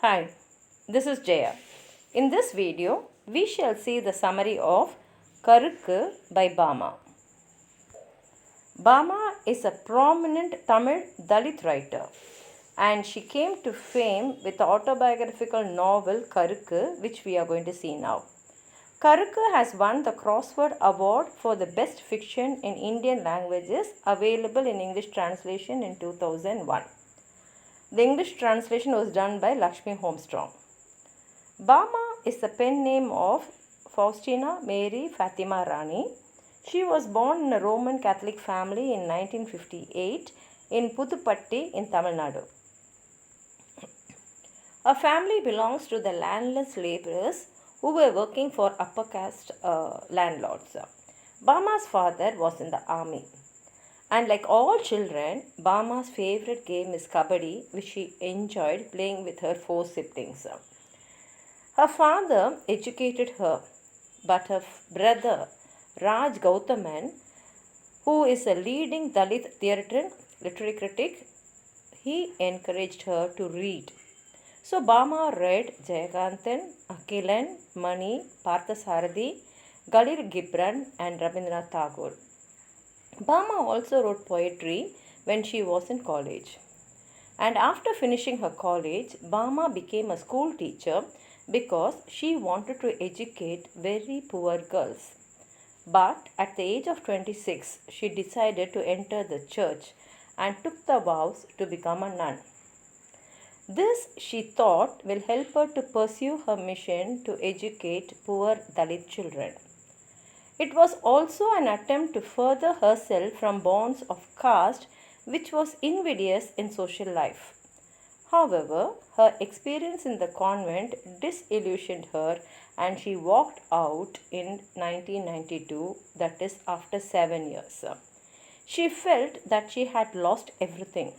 Hi, this is Jaya. In this video, we shall see the summary of Karukku by Bama. Bama is a prominent Tamil Dalit writer and she came to fame with the autobiographical novel Karukku, which we are going to see now. Karukku has won the Crossword Award for the Best Fiction in Indian Languages, available in English translation in 2001. The English translation was done by Lakshmi Holmstrom. Bama is the pen name of Faustina Mary Fatima Rani. She was born in a Roman Catholic family in 1958 in Puthupatti in Tamil Nadu. Her family belongs to the landless laborers who were working for upper caste landlords. Bama's father was in the army. And like all children, Bama's favorite game is Kabaddi, which she enjoyed playing with her four siblings. Her father educated her, but her brother Raj Gautaman, who is a leading Dalit theatre literary critic, he encouraged her to read. So Bama read Jayakanthan, Akilan, Mani, Parthasarathi, Galil Gibran and Rabindranath Tagore. Bama also wrote poetry when she was in college. And after finishing her college, Bama became a school teacher because she wanted to educate very poor girls. But at the age of 26, she decided to enter the church and took the vows to become a nun. This, she thought, will help her to pursue her mission to educate poor Dalit children. It was also an attempt to further herself from bonds of caste, which was invidious in social life. However, her experience in the convent disillusioned her and she walked out in 1992, that is, after 7 years. She felt that she had lost everything.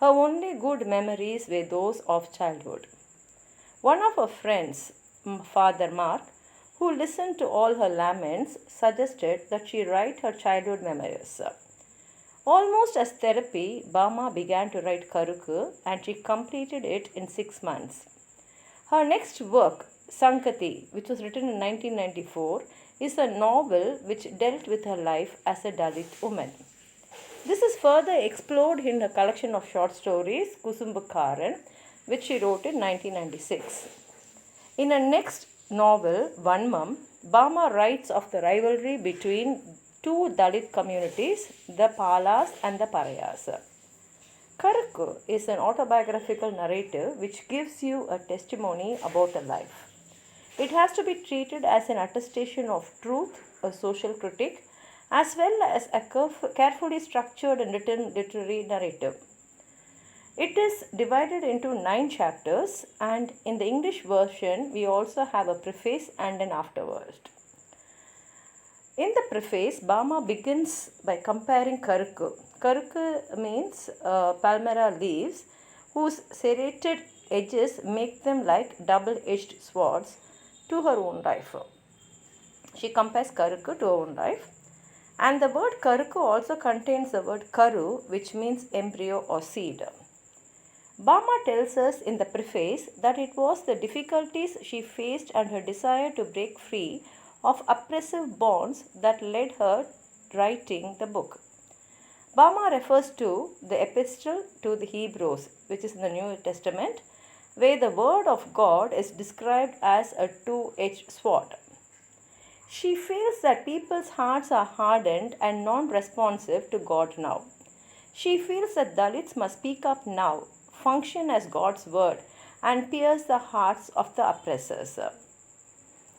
Her only good memories were those of childhood. One of her friends, Father Mark, who listened to all her laments, suggested that she write her childhood memories. Almost as therapy, Bama began to write Karukku and she completed it in 6 months. Her next work, Sankati, which was written in 1994, is a novel which dealt with her life as a Dalit woman. This is further explored in her collection of short stories, Kusumbakaran, which she wrote in 1996. In her next novel, Vanmam, Bama writes of the rivalry between two Dalit communities, the Palas and the Parayas. Karukku is an autobiographical narrative which gives you a testimony about a life. It has to be treated as an attestation of truth, a social critique, as well as a carefully structured and written literary narrative. It is divided into 9 chapters, and in the English version, we also have a preface and an afterword. In the preface, Bama begins by comparing Karukku. Karukku means palmyra leaves, whose serrated edges make them like double-edged swords, to her own life. She compares Karukku to her own life. And the word Karukku also contains the word Karu, which means embryo or seed. Bama tells us in the preface that it was the difficulties she faced and her desire to break free of oppressive bonds that led her writing the book. Bama refers to the epistle to the Hebrews, which is in the New Testament, where the word of God is described as a two-edged sword. She feels that people's hearts are hardened and non-responsive to God now. She feels that Dalits must speak up now, function as God's word, and pierce the hearts of the oppressors.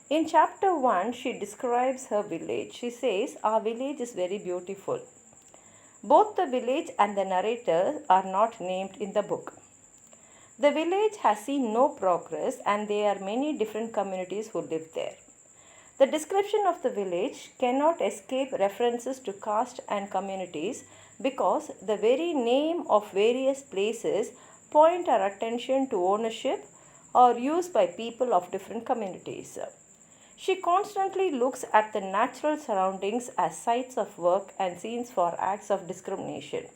In chapter 1, she describes her village. She says, "Our village is very beautiful." Both the village and the narrator are not named in the book. The village has seen no progress and there are many different communities who live there. The description of the village cannot escape references to caste and communities because the very name of various places point our attention to ownership or use by people of different communities. She constantly looks at the natural surroundings as sites of work and scenes for acts of discrimination.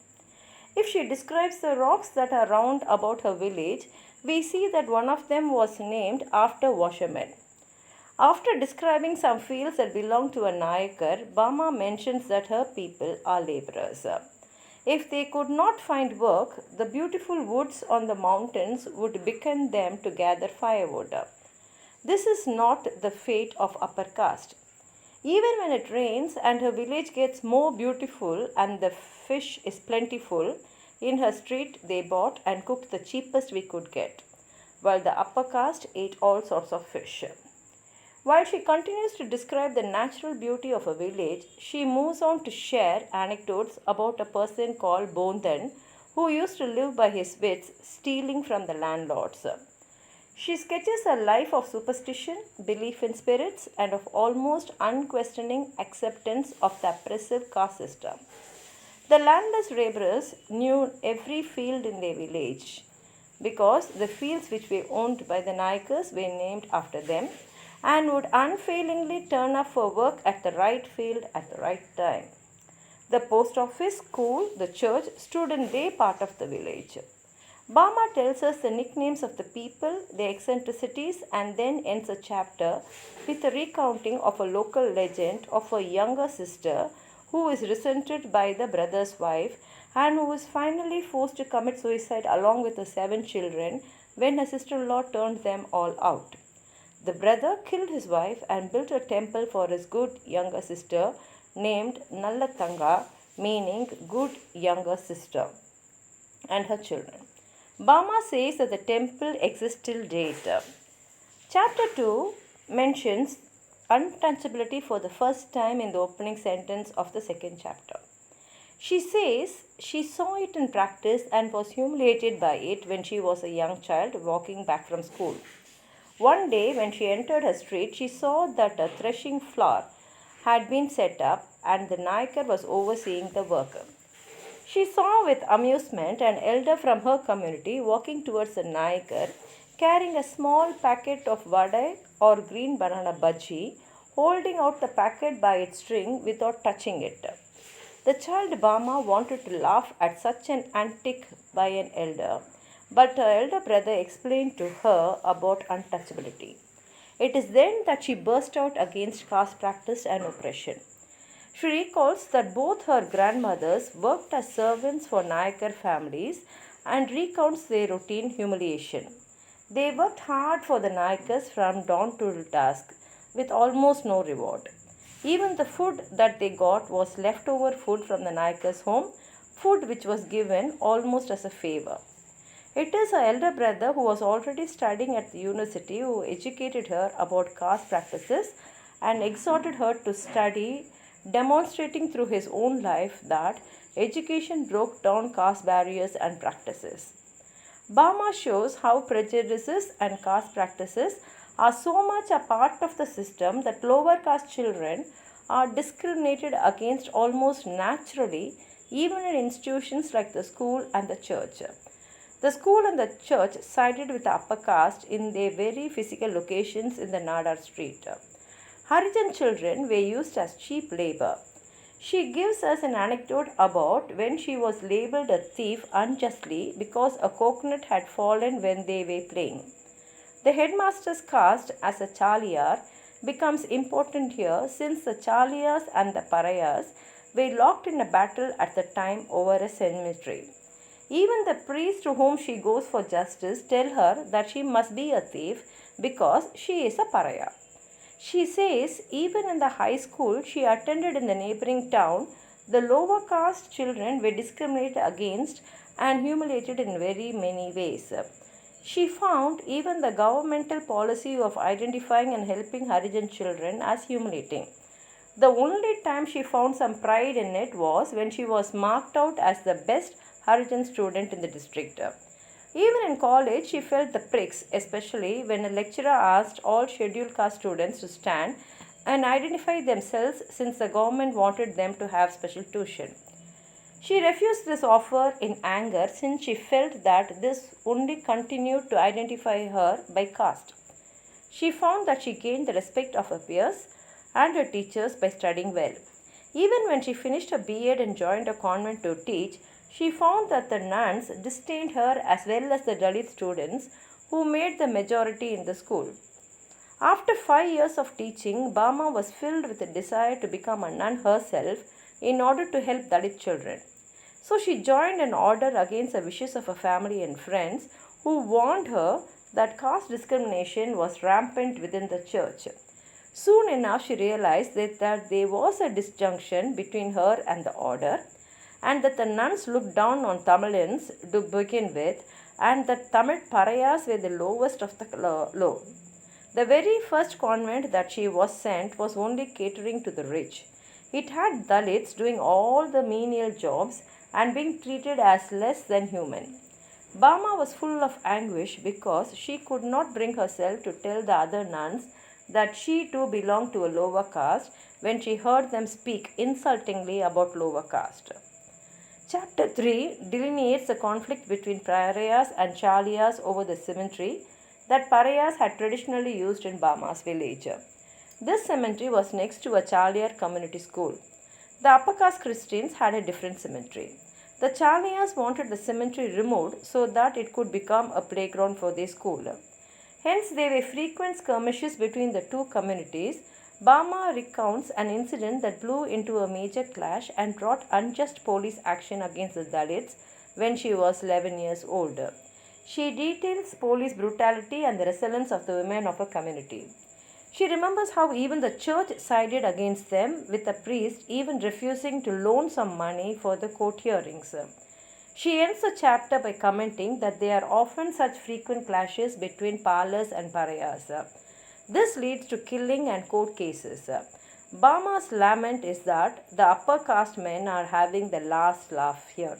If she describes the rocks that are round about her village, we see that one of them was named after washermen. After describing some fields that belong to a Nayakar, Bama mentions that her people are laborers. If they could not find work, the beautiful woods on the mountains would beckon them to gather firewood. This is not the fate of upper caste. Even when it rains and her village gets more beautiful and the fish is plentiful, in her street they bought and cooked the cheapest we could get, while the upper caste ate all sorts of fish. While she continues to describe the natural beauty of a village, she moves on to share anecdotes about a person called Bondan who used to live by his wits, stealing from the landlords. She sketches a life of superstition, belief in spirits, and of almost unquestioning acceptance of the oppressive caste system. The landless laborers knew every field in their village because the fields which were owned by the Nayakars were named after them and would unfailingly turn up for work at the right field at the right time. The post office, school, the church stood in their part of the village. Bama tells us the nicknames of the people, their eccentricities, and then ends a chapter with a recounting of a local legend of a younger sister who is resented by the brother's wife and who is finally forced to commit suicide along with her 7 children when her sister in law turned them all out. The brother killed his wife and built a temple for his good younger sister named Nallatanga, meaning good younger sister, and her children. Bama says that the temple exists till date. Chapter 2 mentions untouchability for the first time in the opening sentence of the second chapter. She says she saw it in practice and was humiliated by it when she was a young child walking back from school. One day, when she entered her street, she saw that a threshing floor had been set up and the Nayakar was overseeing the work. She saw with amusement an elder from her community walking towards the Nayakar carrying a small packet of vada or green banana bhaji, holding out the packet by its string without touching it. The child Bama wanted to laugh at such an antic by an elder, but her elder brother explained to her about untouchability. It is then that she burst out against caste practice and oppression. She recalls that both her grandmothers worked as servants for Nayakar families and recounts their routine humiliation. They worked hard for the Nayakars from dawn till dusk with almost no reward. Even the food that they got was leftover food from the Nayakars' home, food which was given almost as a favor. It is her elder brother who was already studying at the university who educated her about caste practices and exhorted her to study, demonstrating through his own life that education broke down caste barriers and practices. Bama shows how prejudices and caste practices are so much a part of the system that lower caste children are discriminated against almost naturally, even in institutions like the school and the church. The school and the church sided with the upper caste in their very physical locations in the Nadar street. Harijan children were used as cheap labor. She gives us an anecdote about when she was labeled a thief unjustly because a coconut had fallen when they were playing. The headmaster's caste as a Chaliyar becomes important here since the Chaliyas and the Parayas were locked in a battle at the time over a cemetery. Even the priests to whom she goes for justice tell her that she must be a thief because she is a Paraya. She says even in the high school she attended in the neighboring town, the lower caste children were discriminated against and humiliated in very many ways. She found even the governmental policy of identifying and helping Harijan children as humiliating. The only time she found some pride in it was when she was marked out as the best Harijan student in the district. Even in college, she felt the pricks, especially when a lecturer asked all scheduled caste students to stand and identify themselves since the government wanted them to have special tuition. She refused this offer in anger since she felt that this only continued to identify her by caste. She found that she gained the respect of her peers and her teachers by studying well. Even when she finished her B.Ed and joined a convent to teach, she found that the nuns disdained her as well as the Dalit students who made the majority in the school. After 5 years of teaching, Bama was filled with a desire to become a nun herself in order to help Dalit children. So she joined an order against the wishes of her family and friends who warned her that caste discrimination was rampant within the church. Soon enough, she realized that there was a disjunction between her and the order, and that the nuns looked down on Tamilians to begin with, and that Tamil parayas were the lowest of the low. The very first convent that she was sent was only catering to the rich. It had Dalits doing all the menial jobs and being treated as less than human. Bama was full of anguish because she could not bring herself to tell the other nuns that she too belonged to a lower caste when she heard them speak insultingly about lower caste. Chapter 3 delineates the conflict between Parayas and Chalyas over the cemetery that Parayas had traditionally used in Bama's village. This cemetery was next to a Chalyar community school. The upper caste Christians had a different cemetery. The Chalyas wanted the cemetery removed so that it could become a playground for their school. Hence, there were frequent skirmishes between the two communities. Bama recounts an incident that blew into a major clash and brought unjust police action against the Dalits when she was 11 years old. She details police brutality and the resilience of the women of her community. She remembers how even the church sided against them, with a priest even refusing to loan some money for the court hearings. She ends the chapter by commenting that there are often such frequent clashes between Palas and Parayas. This leads to killing and court cases. Bama's lament is that the upper caste men are having the last laugh here.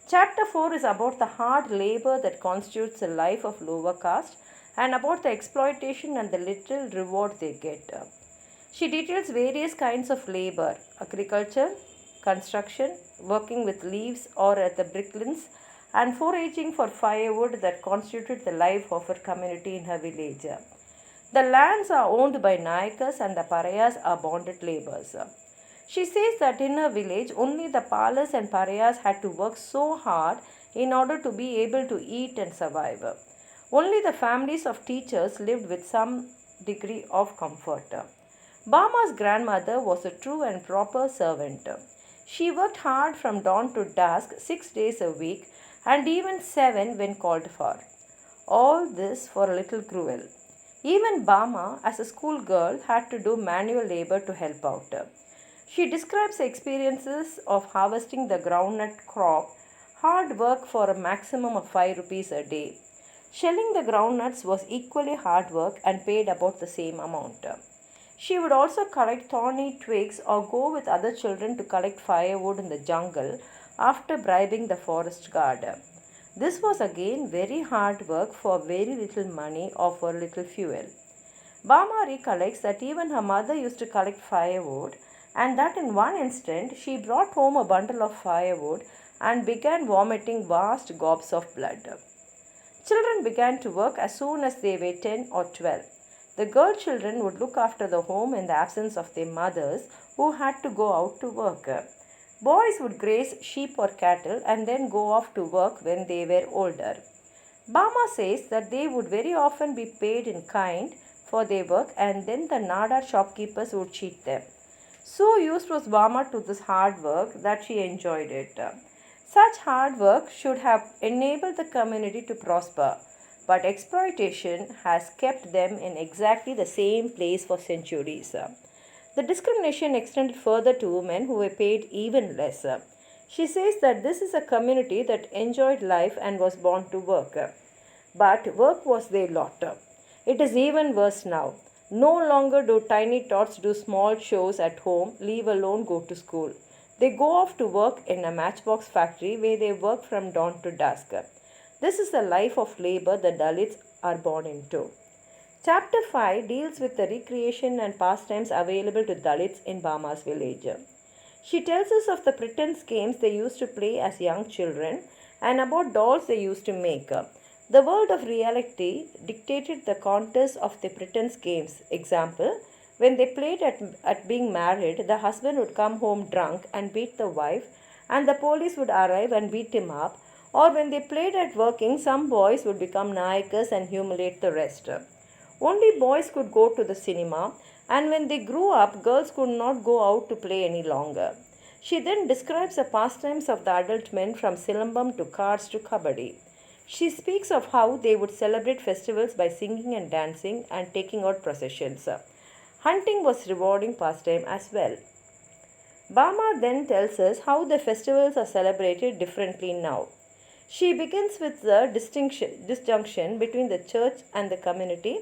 Chapter 4 is about the hard labor that constitutes the life of lower caste and about the exploitation and the little reward they get. She details various kinds of labor: agriculture, construction, working with leaves or at the bricklins, and foraging for firewood that constitute the life of her community in her village. The lands are owned by Nayakas and the Parayas are bonded laborers. She says that in her village, only the Palas and Parayas had to work so hard in order to be able to eat and survive. Only the families of teachers lived with some degree of comfort. Bama's grandmother was a true and proper servant. She worked hard from dawn to dusk 6 days a week and even 7 when called for. All this for a little gruel. Even Bama, as a schoolgirl, had to do manual labor to help out. She describes the experiences of harvesting the groundnut crop, hard work for a maximum of 5 rupees a day. Shelling the groundnuts was equally hard work and paid about the same amount. She would also collect thorny twigs or go with other children to collect firewood in the jungle after bribing the forest guard. This was again very hard work for very little money or for little fuel. Bama recollects that even her mother used to collect firewood, and that in one instant she brought home a bundle of firewood and began vomiting vast gobs of blood. Children began to work as soon as they were 10 or 12. The girl children would look after the home in the absence of their mothers, who had to go out to work. Boys would graze sheep or cattle and then go off to work when they were older. Bama says that they would very often be paid in kind for their work, and then the Nada shopkeepers would cheat them. So used was Bama to this hard work that she enjoyed it. Such hard work should have enabled the community to prosper, but exploitation has kept them in exactly the same place for centuries. The discrimination extended further to women who were paid even less. She says that this is a community that enjoyed life and was born to work. But work was their lot. It is even worse now. No longer do tiny tots do small chores at home, leave alone go to school. They go off to work in a matchbox factory where they work from dawn to dusk. This is the life of labor the Dalits are born into. Chapter 5 deals with the recreation and pastimes available to Dalits in Bama's village. She tells us of the pretense games they used to play as young children and about dolls they used to make. The world of reality dictated the contours of the pretense games. Example, when they played at being married, the husband would come home drunk and beat the wife, and the police would arrive and beat him up, or when they played at working, some boys would become nayakas and humiliate the rest. Only boys could go to the cinema, and when they grew up, girls could not go out to play any longer. She then describes the pastimes of the adult men from Silambam to cards to kabaddi. She speaks of how they would celebrate festivals by singing and dancing and taking out processions. Hunting was rewarding pastime as well. Bama then tells us how the festivals are celebrated differently now. She begins with the disjunction between the church and the community,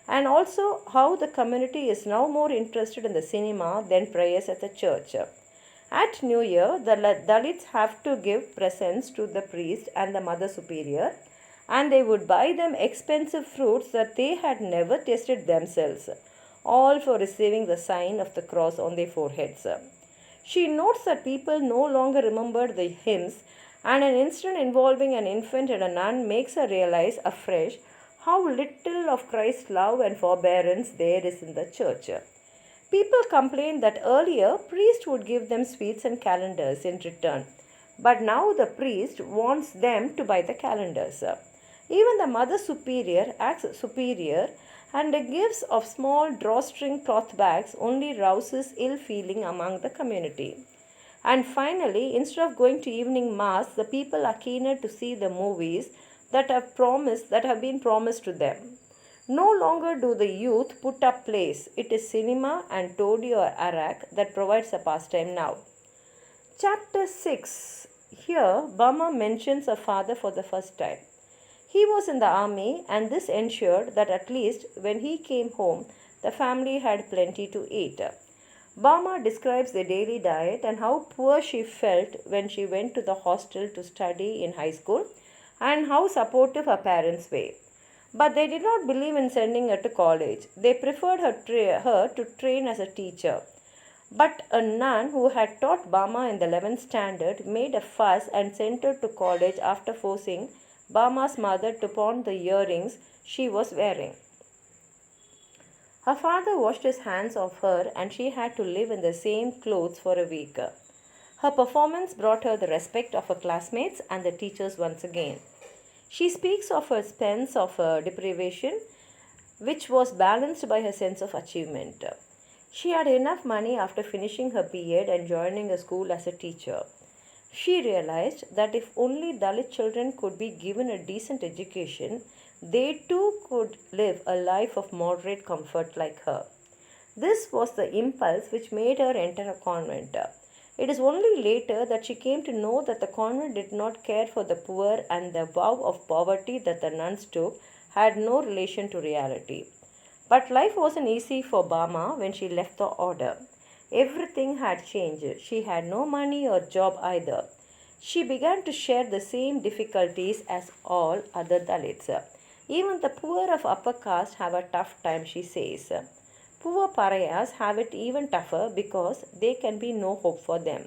and also how the community is now more interested in the cinema than prayers at the church. At New Year, the Dalits have to give presents to the priest and the Mother Superior, and they would buy them expensive fruits that they had never tasted themselves, all for receiving the sign of the cross on their foreheads. She notes that people no longer remembered the hymns, and an incident involving an infant and a nun makes her realize afresh how little of Christ's love and forbearance there is in the church. People complained that earlier priest would give them sweets and calendars in return, but now the priest wants them to buy the calendars. Even the Mother Superior acts superior, and the gifts of small drawstring cloth bags only rouses ill feeling among the community. And finally, instead of going to evening mass, the people are keener to see the movies that have been promised to them. No longer do the youth put up plays. It is cinema and toddy or arak that provides a pastime now. Chapter 6. Here, Bama mentions a father for the first time. He was in the army, and this ensured that at least when he came home, the family had plenty to eat. Bama describes the daily diet and how poor she felt when she went to the hostel to study in high school, and how supportive her parents were. But they did not believe in sending her to college. They preferred her to train as a teacher. But a nun who had taught Bama in the 11th standard made a fuss and sent her to college after forcing Bama's mother to pawn the earrings she was wearing. Her father washed his hands of her, and she had to live in the same clothes for a week. Her performance brought her the respect of her classmates and the teachers once again. She speaks of her sense of deprivation, which was balanced by her sense of achievement. She had enough money after finishing her B.Ed and joining a school as a teacher. She realized that if only Dalit children could be given a decent education, they too could live a life of moderate comfort like her. This was the impulse which made her enter a convent. It is only later that she came to know that the convent did not care for the poor, and the vow of poverty that the nuns took had no relation to reality. But life wasn't easy for Bama when she left the order. Everything had changed. She had no money or job either. She began to share the same difficulties as all other Dalits. Even the poor of upper caste have a tough time, she says. Poor pariahs have it even tougher because there can be no hope for them.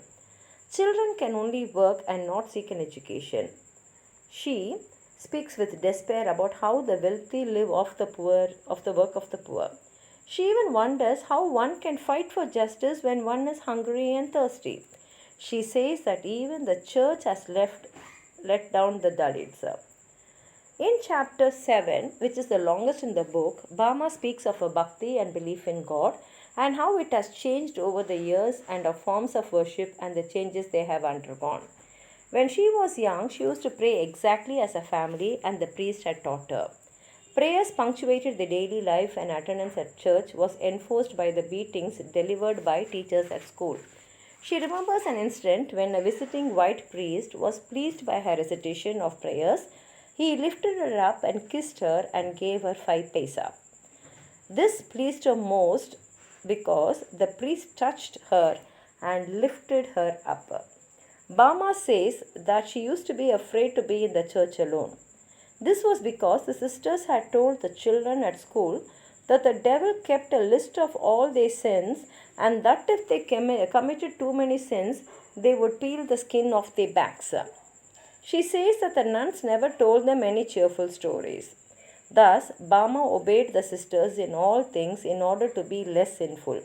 Children can only work and not seek an education. She speaks with despair about how the wealthy live off the work of the poor. She even wonders how one can fight for justice when one is hungry and thirsty. She says that even the church has let down the Dalits. In chapter 7, which is the longest in the book, Bama speaks of her bhakti and belief in God and how it has changed over the years and of forms of worship and the changes they have undergone. When she was young, she used to pray exactly as a family and the priest had taught her. Prayers punctuated the daily life, and attendance at church was enforced by the beatings delivered by teachers at school. She remembers an incident when a visiting white priest was pleased by her recitation of prayers. He lifted her up and kissed her and gave her 5 paisa. This pleased her most because the priest touched her and lifted her up. Bama says that she used to be afraid to be in the church alone. This was because the sisters had told the children at school that the devil kept a list of all their sins, and that if they committed too many sins, they would peel the skin off their backs. She says that the nuns never told them any cheerful stories. Thus, Bama obeyed the sisters in all things in order to be less sinful.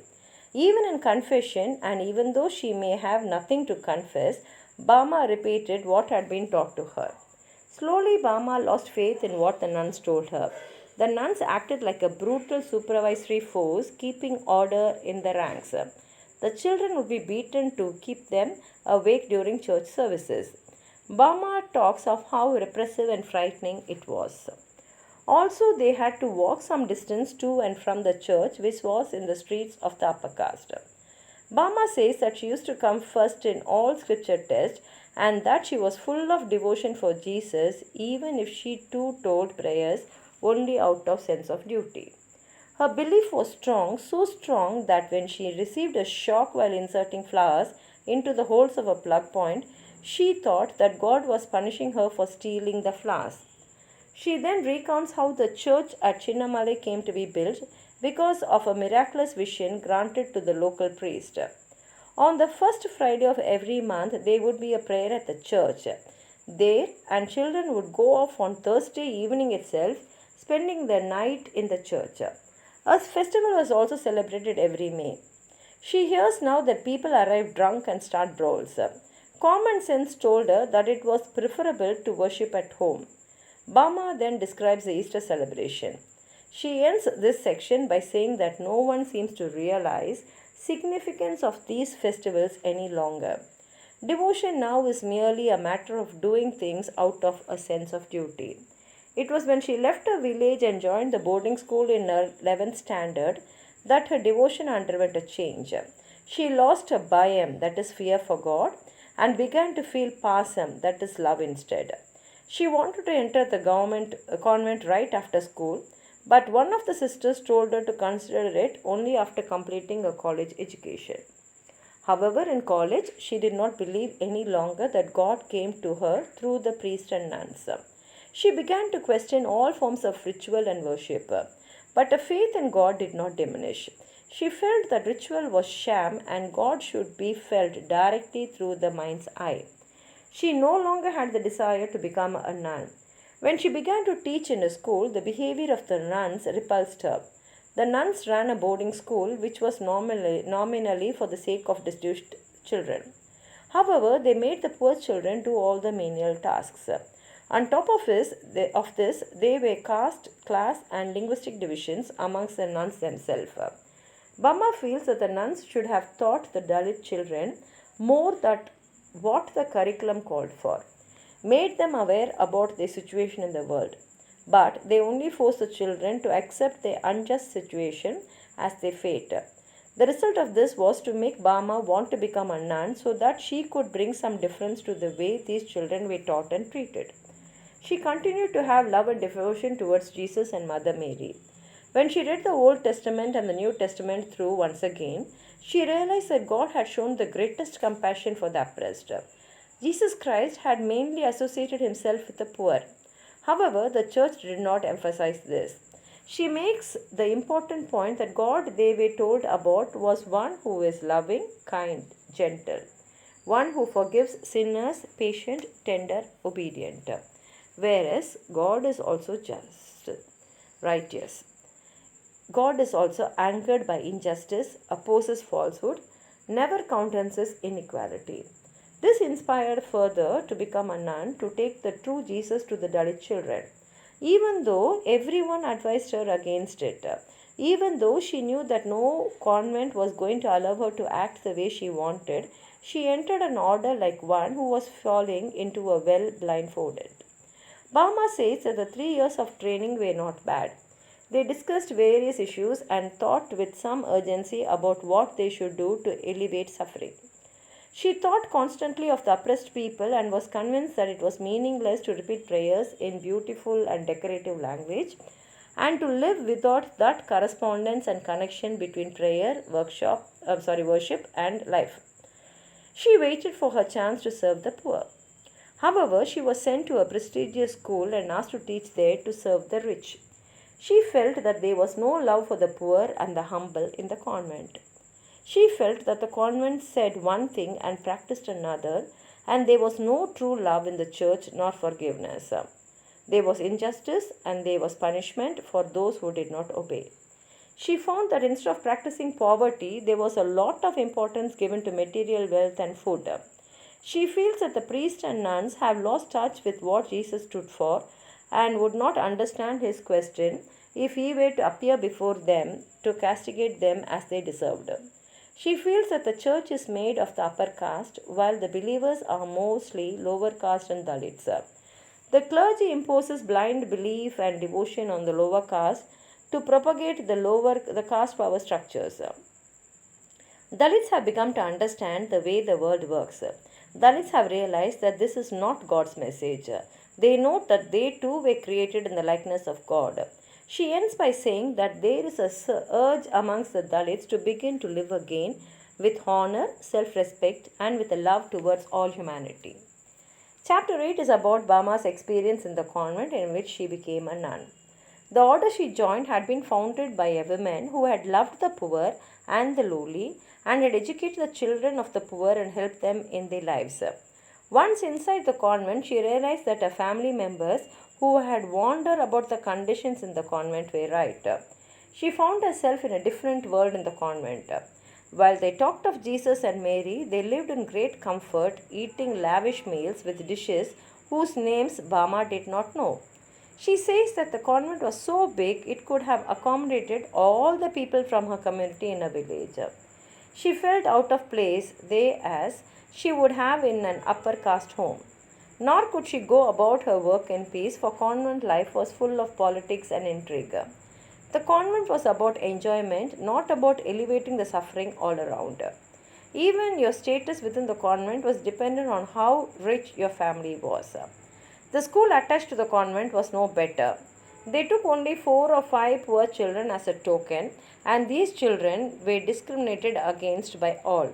Even in confession, and even though she may have nothing to confess, Bama repeated what had been taught to her. Slowly, Bama lost faith in what the nuns told her. The nuns acted like a brutal supervisory force, keeping order in the ranks. The children would be beaten to keep them awake during church services. Bama talks of how repressive and frightening it was. Also, they had to walk some distance to and from the church, which was in the streets of the upper caste. Bama says that she used to come first in all scripture tests and that she was full of devotion for Jesus, even if she too told prayers only out of sense of duty. Her belief was strong, so strong that when she received a shock while inserting flowers into the holes of a plug point, she thought that God was punishing her for stealing the flowers. She then recounts how the church at Chinnamale came to be built because of a miraculous vision granted to the local priest. On the first Friday of every month, there would be a prayer at the church. There, and children would go off on Thursday evening itself, spending the night in the church. A festival was also celebrated every May. She hears now that people arrive drunk and start brawls. Common sense told her that it was preferable to worship at home. Bama then describes the Easter celebration. She ends this section by saying that no one seems to realize significance of these festivals any longer. Devotion now is merely a matter of doing things out of a sense of duty. It was when she left her village and joined the boarding school in her 11th standard that her devotion underwent a change. She lost her bayam, that is fear for God, and began to feel pasam, that is love instead. She wanted to enter the government convent right after school, but one of the sisters told her to consider it only after completing a college education. However, in college, she did not believe any longer that God came to her through the priest and nuns. She began to question all forms of ritual and worship, but her faith in God did not diminish. She felt that ritual was sham and God should be felt directly through the mind's eye. She no longer had the desire to become a nun. When she began to teach in a school, the behavior of the nuns repulsed her. The nuns ran a boarding school which was nominally for the sake of destitute children. However, they made the poor children do all the menial tasks. On top of this, they were caste, class, and linguistic divisions amongst the nuns themselves. Bama feels that the nuns should have taught the Dalit children more than what the curriculum called for, made them aware about their situation in the world. But they only forced the children to accept their unjust situation as their fate. The result of this was to make Bama want to become a nun so that she could bring some difference to the way these children were taught and treated. She continued to have love and devotion towards Jesus and Mother Mary. When she read the Old Testament and the New Testament through once again, she realized that God had shown the greatest compassion for the oppressed. Jesus Christ had mainly associated himself with the poor. However, the church did not emphasize this. She makes the important point that God they were told about was one who is loving, kind, gentle, one who forgives sinners, patient, tender, obedient. Whereas God is also just, righteous. God is also angered by injustice, opposes falsehood, never countenances inequality. This inspired further to become a nun to take the true Jesus to the Dalit children. Even though everyone advised her against it, even though she knew that no convent was going to allow her to act the way she wanted, she entered an order like one who was falling into a well blindfolded. Bama says that the 3 years of training were not bad. They discussed various issues and thought with some urgency about what they should do to alleviate suffering. She thought constantly of the oppressed people and was convinced that it was meaningless to repeat prayers in beautiful and decorative language and to live without that correspondence and connection between worship and life. She waited for her chance to serve the poor. However, she was sent to a prestigious school and asked to teach there to serve the rich. She felt that there was no love for the poor and the humble in the convent. She felt that the convent said one thing and practiced another, and there was no true love in the church nor forgiveness. There was injustice and there was punishment for those who did not obey. She found that instead of practicing poverty, there was a lot of importance given to material wealth and food. She feels that the priests and nuns have lost touch with what Jesus stood for and would not understand his question if he were to appear before them to castigate them as they deserved. She feels that the church is made of the upper caste while the believers are mostly lower caste and Dalits. The clergy imposes blind belief and devotion on the lower caste to propagate the caste power structures. Dalits have begun to understand the way the world works. Dalits have realized that this is not God's message. They note that they too were created in the likeness of God. She ends by saying that there is a urge amongst the Dalits to begin to live again with honor, self respect, and with a love towards all humanity. Chapter 8 is about Bama's experience in the convent in which she became a nun. The order she joined had been founded by a woman who had loved the poor and the lowly and had educated the children of the poor and helped them in their lives. Once inside the convent, she realized that her family members who had wondered about the conditions in the convent were right. She found herself in a different world in the convent. While they talked of Jesus and Mary, they lived in great comfort, eating lavish meals with dishes whose names Bama did not know. She says that the convent was so big it could have accommodated all the people from her community in a village. She felt out of place there as she would have in an upper caste home. Nor could she go about her work in peace, for convent life was full of politics and intrigue. The convent was about enjoyment, not about elevating the suffering all around. Even your status within the convent was dependent on how rich your family was. The school attached to the convent was no better. They took only 4 or 5 poor children as a token, and these children were discriminated against by all.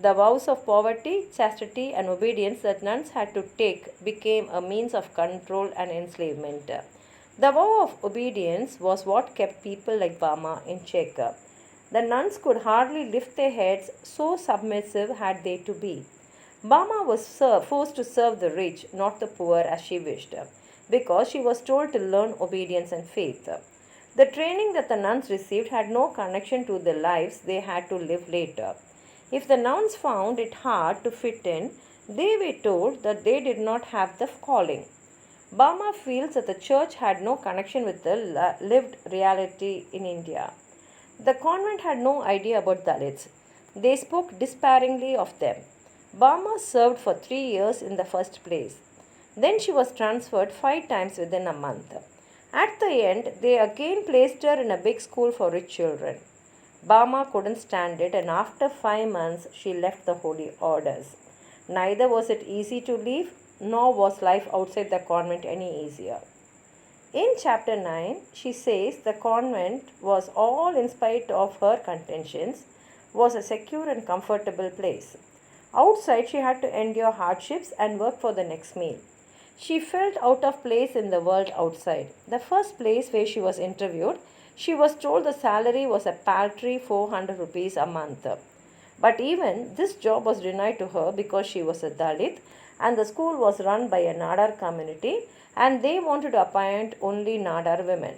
The vows of poverty, chastity, and obedience that nuns had to take became a means of control and enslavement. The vow of obedience was what kept people like Bama in check. The nuns could hardly lift their heads, so submissive had they to be. Bama was forced to serve the rich, not the poor, as she wished, because she was told to learn obedience and faith. The training that the nuns received had no connection to the lives they had to live later. If the nuns found it hard to fit in, they were told that they did not have the calling. Bama feels that the church had no connection with the lived reality in India. The convent had no idea about Dalits. They spoke despairingly of them. Bama served for 3 years in the first place. Then she was transferred 5 times within a month. At the end, they again placed her in a big school for rich children. Bama couldn't stand it, and after 5 months, she left the holy orders. Neither was it easy to leave, nor was life outside the convent any easier. In chapter 9, she says the convent was all in spite of her contentions, was a secure and comfortable place. Outside, she had to endure hardships and work for the next meal. She felt out of place in the world outside. The first place where she was interviewed, she was told the salary was a paltry 400 rupees a month. But even this job was denied to her because she was a Dalit and the school was run by a Nadar community and they wanted to appoint only Nadar women.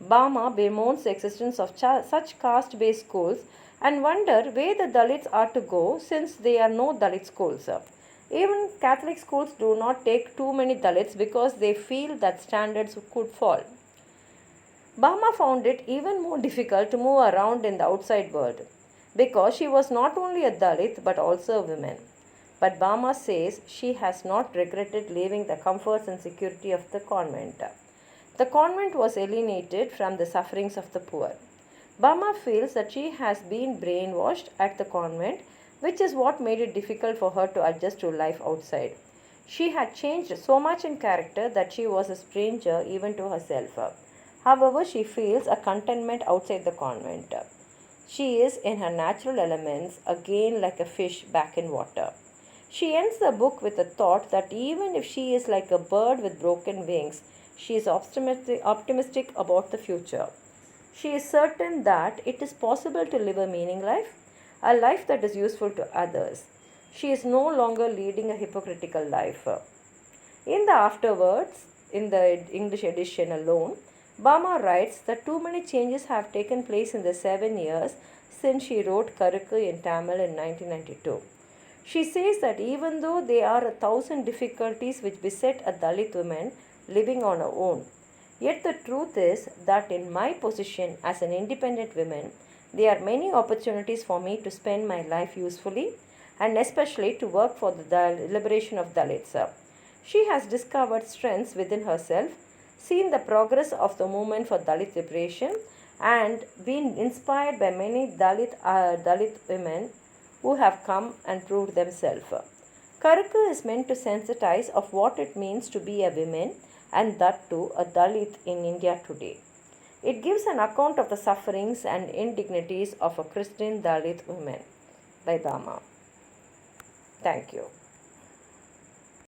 Bama bemoans the existence of such caste-based schools and wonder where the Dalits are to go since there are no Dalit schools. Even Catholic schools do not take too many Dalits because they feel that standards could fall. Bama found it even more difficult to move around in the outside world because she was not only a Dalit but also a woman. But Bama says she has not regretted leaving the comforts and security of the convent. The convent was alienated from the sufferings of the poor. Bama feels that she has been brainwashed at the convent, which is what made it difficult for her to adjust to life outside. She had changed so much in character that she was a stranger even to herself. However, she feels a contentment outside the convent. She is in her natural elements, again like a fish back in water. She ends the book with the thought that even if she is like a bird with broken wings, she is optimistic about the future. She is certain that it is possible to live a meaning life, a life that is useful to others. She is no longer leading a hypocritical life. In the afterwards, in the English edition alone, Bama writes that too many changes have taken place in the 7 years since she wrote Karukkuby in Tamil in 1992. She says that even though there are 1,000 difficulties which beset a Dalit woman living on her own, yet the truth is that in my position as an independent woman, there are many opportunities for me to spend my life usefully and especially to work for the liberation of Dalits. She has discovered strengths within herself, seen the progress of the movement for Dalit liberation, and been inspired by many Dalit women who have come and proved themselves. Karukku is meant to sensitize of what it means to be a woman and that too a Dalit in India today. It gives an account of the sufferings and indignities of a Christian Dalit woman by Bama. Thank you.